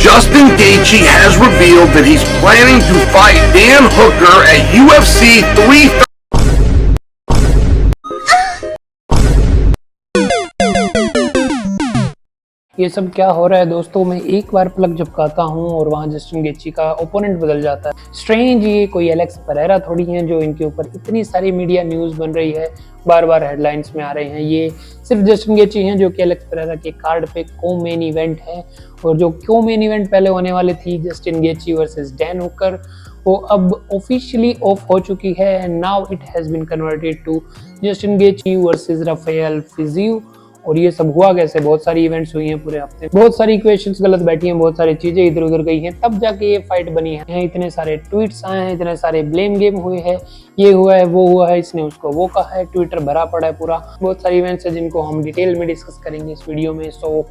Justin Gaethje has revealed that he's planning to fight Dan Hooker at UFC 330. ये सब क्या हो रहा है दोस्तों। मैं एक बार प्लग झपकाता हूँ और वहाँ जस्टिन गेथजे का ओपोनेंट बदल जाता है। स्ट्रेंज, ये कोई एलेक्स पेरेरा थोड़ी हैं जो इनके ऊपर इतनी सारी मीडिया न्यूज़ बन रही है, बार बार हेडलाइंस में आ रहे हैं। ये सिर्फ जस्टिन गेथजे हैं जो कि एलेक्स पेरेरा के कार्ड पे को मेन इवेंट है, और जो को मेन इवेंट पहले होने वाली थी Justin Gaethje versus Dan Hooker, वो अब ऑफिशियली ऑफ हो चुकी है and now it has been converted to Justin Gaethje versus Rafael Fiziev. और ये सब हुआ कैसे? बहुत सारी इवेंट्स हुई हैं पूरे हफ्ते, बहुत सारी इक्वेशंस गलत बैठी हैं, बहुत सारी चीजें इधर उधर गई हैं, तब जाके ये फाइट बनी है। इतने सारे ट्वीट्स आए हैं, इतने सारे ब्लेम गेम हुए हैं, ये हुआ है वो हुआ है, इसने उसको वो कहा है, ट्विटर भरा पड़ा है पूरा। बहुत सारी इवेंट्स है जिनको हम डिटेल में डिस्कस करेंगे इस वीडियो में, so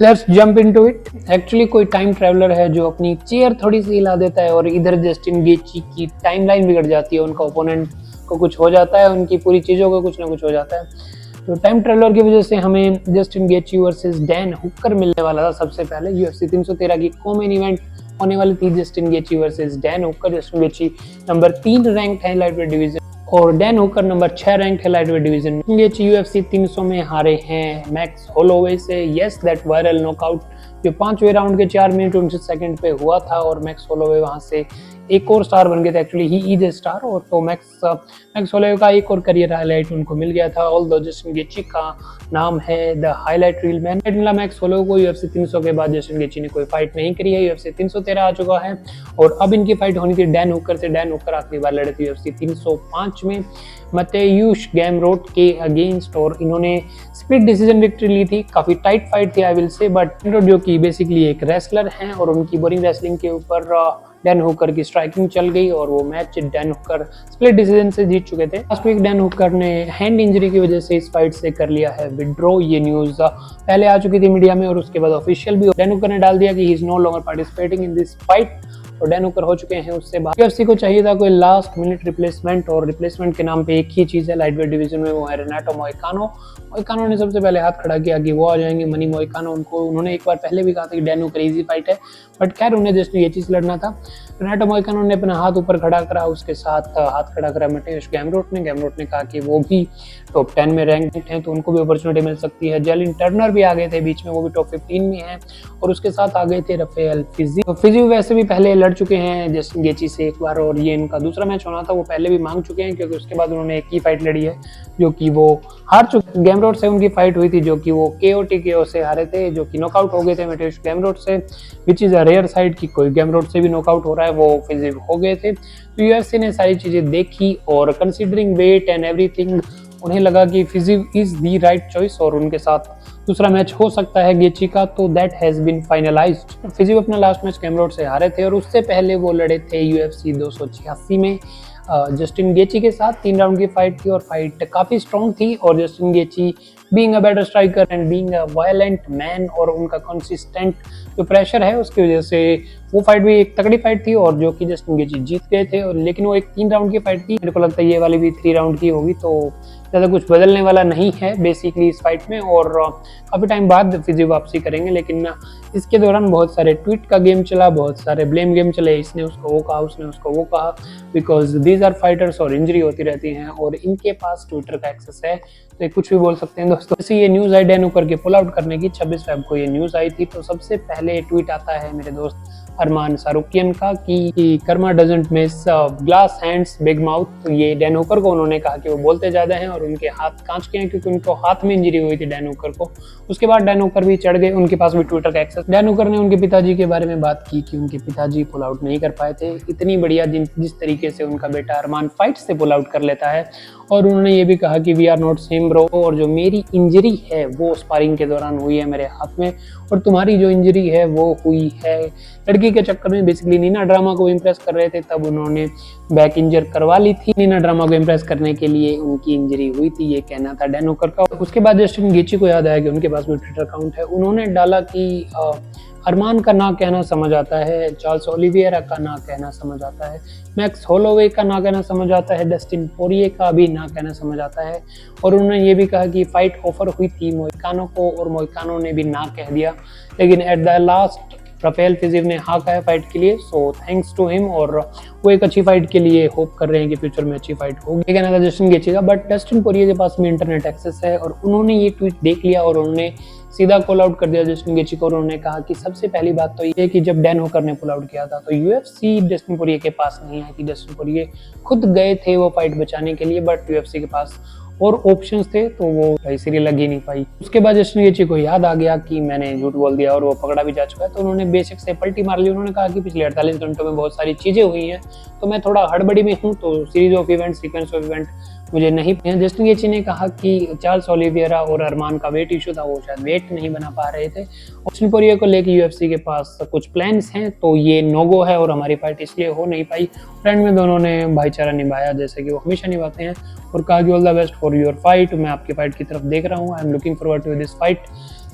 let's jump into it. Actually कोई टाइम ट्रैवलर है जो अपनी चेयर थोड़ी सी हिला देता है और इधर जस्टिन गेथजे की टाइमलाइन बिगड़ जाती है, उनका ओपोनेंट को कुछ हो जाता है, उनकी पूरी चीजों को कुछ ना कुछ हो जाता है। तो टाइम ट्रेवलर की वजह से हमें Justin Gaethje versus Dan Hooker मिलने वाला था। सबसे पहले UFC 313 की को-मेन इवेंट होने वाली थी, Justin Gaethje versus Dan Hooker. Justin Gaethje number 3 rank है लाइटवेट डिवीजन और डैन हुकर नंबर 6 रैंक है लाइटवेट डिवीजन। गेथजे UFC 300 में हारे हैं मैक्स होलोवे से। यस, दैट वायरल नॉकआउट जो 5वें राउंड के 4 मिनट 29 सेकंड पे हुआ था, और मैक्स होलोवे वहां से एक और स्टार बन गए थे। Actually he is a star, और तो मैक्स होलोवे का एक और करियर हाईलाइट उनको मिल गया था। ऑल्दो जस्टिन गेथजे का नाम है द हाईलाइट रील मैन। मिला मैक्स होलोवे को। UFC 300 के बाद जस्टिन गेथजे ने कोई फाइट नहीं करी है, UFC 313 आ चुका है और अब इनकी फाइट होनी थी डैन हुकर से। डैन हुकर आखिरी बार लड़े थे UFC 305 में मतेयुस गैमरोट के अगेंस्ट, और इन्होंने स्प्लिट डिसीजन विक्ट्री ली थी। काफी टाइट फाइट थी आई विल से, बट जो कि बेसिकली एक रेसलर हैं और उनकी बोरिंग रेसलिंग के ऊपर डैन हुकर की स्ट्राइकिंग चल गई और वो match Dan Hooker split decision से जीत चुके थे। लास्ट वीक डैन हुकर ने हैंड इंजरी की वजह से इस फाइट से कर लिया है विड्रॉ। ये न्यूज पहले आ चुकी थी मीडिया में और उसके बाद ऑफिशियल भी डैन हुकर ने डाल दिया कि he is no longer participating in this fight, और डैन हुकर हो चुके हैं उससे बाहर। UFC को चाहिए था कोई लास्ट मिनट रिप्लेसमेंट, और रिप्लेसमेंट के नाम पे एक ही चीज है लाइटवेट डिवीजन में, वो है रेनाटो मोइकानो। मोइकानो ने सबसे पहले हाथ खड़ा किया कि वो आ जाएंगे मनी मोइकानो। उन्होंने एक बार पहले भी कहा था कि डैन हुकर इजी फाइट है, बट खैर उन्हें जस्टिन गेथजे से लड़ना था। रेनाटो मोइकानो ने अपना हाथ ऊपर खड़ा करा, उसके साथ हाथ खड़ा करा मतेयुस गैमरोट ने कहा कि वो भी टॉप 10 में रैंक हैं तो उनको भी अपॉर्चुनिटी मिल सकती है। जेलिन टर्नर भी आ गए थे बीच में, वो भी टॉप 15 में है, और उसके साथ आ गए थे राफेल फिजियो। फिजियो वैसे भी पहले लड़ चुके हैं जस्टिन गेथजे से एक बार, और ये इनका दूसरा मैच होना था, वो पहले भी मांग चुके हैं क्योंकि उसके बाद उन्होंने एक ही फाइट लड़ी है जो कि वो हार चुके। गैमरोट से उनकी फाइट हुई थी जो कि वो KO से हारे थे, जो कि नॉकआउट हो गए थे मतेयुस गैमरोट से, which is a rare sight कि कोई गैमरोट से भी नॉकआउट हो रहा है, वो फिजियो हो गए थे। तो UFC ने सारी चीजें देखी और कंसीडरिंग वेट एंड एवरीथिंग उन्हें लगा कि physio is the right choice और उनके साथ दूसरा मैच हो सकता है गेथजे का, तो that has been finalised. Fiziev अपना लास्ट मैच गैमरोट से हारे थे और उससे पहले वो लड़े थे UFC 286 में जस्टिन गेथजे के साथ। 3 राउंड की फाइट थी और फाइट काफी स्ट्रॉन्ग थी, और Justin Gaethje being a better striker and being a violent man और उनका कंसिस्टेंट जो प्रेशर है उसकी वजह से वो फाइट भी एक तगड़ी फाइट थी, और जो कि जस्टिन गेथजे जीत गए थे। और लेकिन वो एक 3 राउंड की फाइट थी, मेरे को लगता है ये वाली भी 3 राउंड की होगी, तो ज़्यादा कुछ बदलने वाला नहीं है बेसिकली इस फाइट में, और काफ़ी टाइम बाद फिजियो वापसी करेंगे। लेकिन इसके दौरान बहुत सारे ट्वीट का गेम चला, बहुत सारे ब्लेम गेम चले, इसने उसको वो कहा, उसने उसको वो कहा, बिकॉज दीज आर फाइटर्स और इंजरी होती रहती हैं और इनके पास ट्विटर का एक्सेस है तो ये कुछ भी बोल सकते हैं दोस्तों। जैसे ये न्यूज़ आई डैन हुकर के पुल आउट करने की, 26 फेब को ये न्यूज़ आई थी, तो सबसे पहले ट्वीट आता है मेरे दोस्त अरमान सारुकियन का कि Karma doesn't miss glass hands big mouth. ये डैन हुकर को उन्होंने कहा कि वो बोलते ज्यादा हैं और उनके हाथ कांच के हैं क्योंकि उनको हाथ में इंजरी हुई थी डैन हुकर को। उसके बाद डैन हुकर भी चढ़ गए, उनके पास भी ट्विटर का एक्सेस। डैन हुकर ने उनके पिताजी के बारे में बात की कि उनके पिताजी पुल आउट नहीं कर पाए थे इतनी बढ़िया जिस तरीके से उनका बेटा अरमान फाइट से पुल आउट कर लेता है, और उन्होंने ये भी कहा कि we are not same bro, और जो मेरी इंजरी है वो स्पारिंग के दौरान हुई है मेरे हाथ में, और तुम्हारी जो इंजरी है वो हुई है लड़की के चक्कर में। बेसिकली नीना ड्रामा को इम्प्रेस कर रहे थे, तब उन्होंने बैक इंजर करवा ली थी। नीना ड्रामा को इम्प्रेस करने के लिए उनकी इंजरी हुई थी, ये कहना था डैन हुकर का। उसके बाद जस्टिन गेथजे को याद आया कि उनके पास भी ट्विटर अकाउंट है, उन्होंने डाला कि अरमान का ना कहना समझ आता है, चार्ल्स ओलिवियरा का ना कहना समझ आता है, मैक्स होलोवे का ना कहना समझ आता है, डस्टिन पोरिये का भी ना कहना समझ आता है, और उन्होंने ये भी कहा कि फाइट ऑफर हुई थी मोइकानो को और मोइकानो ने भी ना कह दिया, लेकिन एट द लास्ट राफेल फिजिव ने हाँ कहा है फाइट के लिए, सो थैंक्स टू हिम। और वो एक अच्छी फाइट के लिए होप कर रहे हैं कि फ्यूचर में अच्छी फाइट होगी। कहना था जस्टिन गेची का, बट डस्टिन पोरिये के पास में इंटरनेट एक्सेस है और उन्होंने ये ट्वीट देख लिया और उन्होंने सीधा कॉल आउट कर दिया जस्टिन गेची को। उन्होंने कहा कि सबसे पहली बात तो ये कि जब डैन होकर ने पुल आउट किया था तो यूएफसी डस्टिन पोरिये के पास नहीं आई थी। डस्टिन पोरिये खुद गए थे वो फाइट बचाने के लिए, बट यूएफसी के पास और ऑप्शंस थे तो वो इसीलिए लग ही नहीं पाई। उसके बाद जस्टिन गेची को याद आ गया कि मैंने झूठ बोल दिया और वो पकड़ा भी जा चुका है, तो उन्होंने बेशक से पलटी मार ली। उन्होंने कहा कि पिछले 48 घंटों में बहुत सारी चीजें हुई हैं, तो मैं थोड़ा हड़बड़ी में हूँ, तो series of event, sequence of event मुझे नहीं। जस्टिन गेची ने कहा कि चार्ल्स ओलिविएरा और अरमान का वेट इशू था, वो शायद वेट नहीं बना पा रहे थे। डस्टिन पोरिये को लेकर यूएफसी के पास कुछ प्लान्स हैं, तो ये नोगो है और हमारी फाइट इसलिए हो नहीं पाई। फ्रेंड में दोनों ने भाईचारा निभाया जैसे कि वो हमेशा निभाते हैं और कहा कि all the best for your fight, मैं आपकी फाइट की तरफ देख रहा हूँ, I am looking forward to this fight.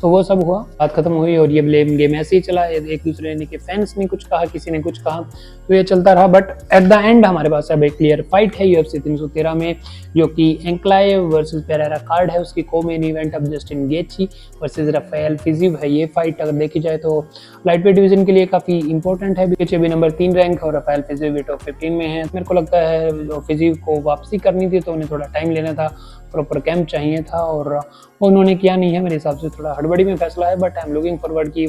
तो वो सब हुआ, बात खत्म हुई और ये ब्लेम गेम ऐसे ही चला। एक दूसरे ने के फैंस ने कुछ कहा, किसी ने कुछ कहा, तो ये चलता रहा। बट एट द एंड हमारे पास अब एक क्लियर फाइट है यूएफसी 313 में, जो कि एंक्लाइव वर्सेस पेरेरा कार्ड है। उसकी को मेन इवेंट अब जस्टिन गेची वर्सेस राफेल फिजिव है। ये फाइट अगर देखी जाए तो लाइट वेट डिवीजन के लिए काफी इंपॉर्टेंट है। गेची अभी नंबर 3 रैंक और राफेल फिजिव भी टॉप 15 में है। मेरे को लगता है फिजिव को वापसी करनी थी तो उन्हें थोड़ा टाइम लेना था, प्रॉपर कैंप चाहिए था और उन्होंने किया नहीं है। मेरे हिसाब से थोड़ा हड़बड़ी में फैसला है, but I am looking forward की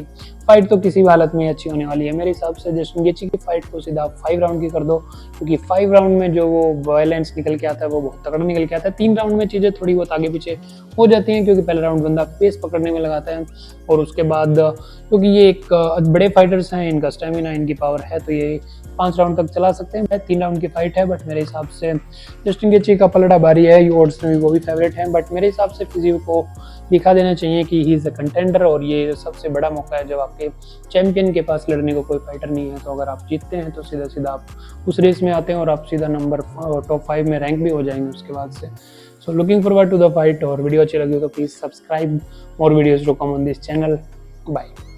फाइट तो किसी भी हालत में अच्छी होने वाली है। मेरे हिसाब से जस्टिन गेची की फाइट को सीधा 5 राउंड की कर दो, क्योंकि 5 राउंड में जो वो वायलेंस निकल के आता है वो बहुत तगड़ा निकल के आता है। 3 राउंड में चीज़ें थोड़ी बहुत आगे पीछे हो जाती हैं, क्योंकि पहला राउंड बंदा पेस पकड़ने में लगाता है और उसके बाद क्योंकि ये एक बड़े फाइटर्स हैं, इनका स्टेमिना, इनकी पावर है, तो ये 5 राउंड तक चला सकते हैं। 3 राउंड की फाइट है, बट मेरे हिसाब से जस्टिन गेची का पलड़ा भारी है। ऑड्स में भी वो भी फेवरेट है, बट मेरे हिसाब से फिजिव को दिखा देना चाहिए कि ही इज़ अ कंटेंडर और ये सबसे बड़ा मौका है जब आपके चैंपियन के पास लड़ने को कोई फाइटर नहीं है। तो अगर आप जीतते हैं तो सीधा सीधा आप उस रेस में आते हैं और आप सीधा नंबर टॉप 5 में रैंक भी हो जाएंगे उसके बाद से। So looking forward to the fight. और वीडियो अच्छी लगी हो तो please subscribe more videos to come on this channel. Bye.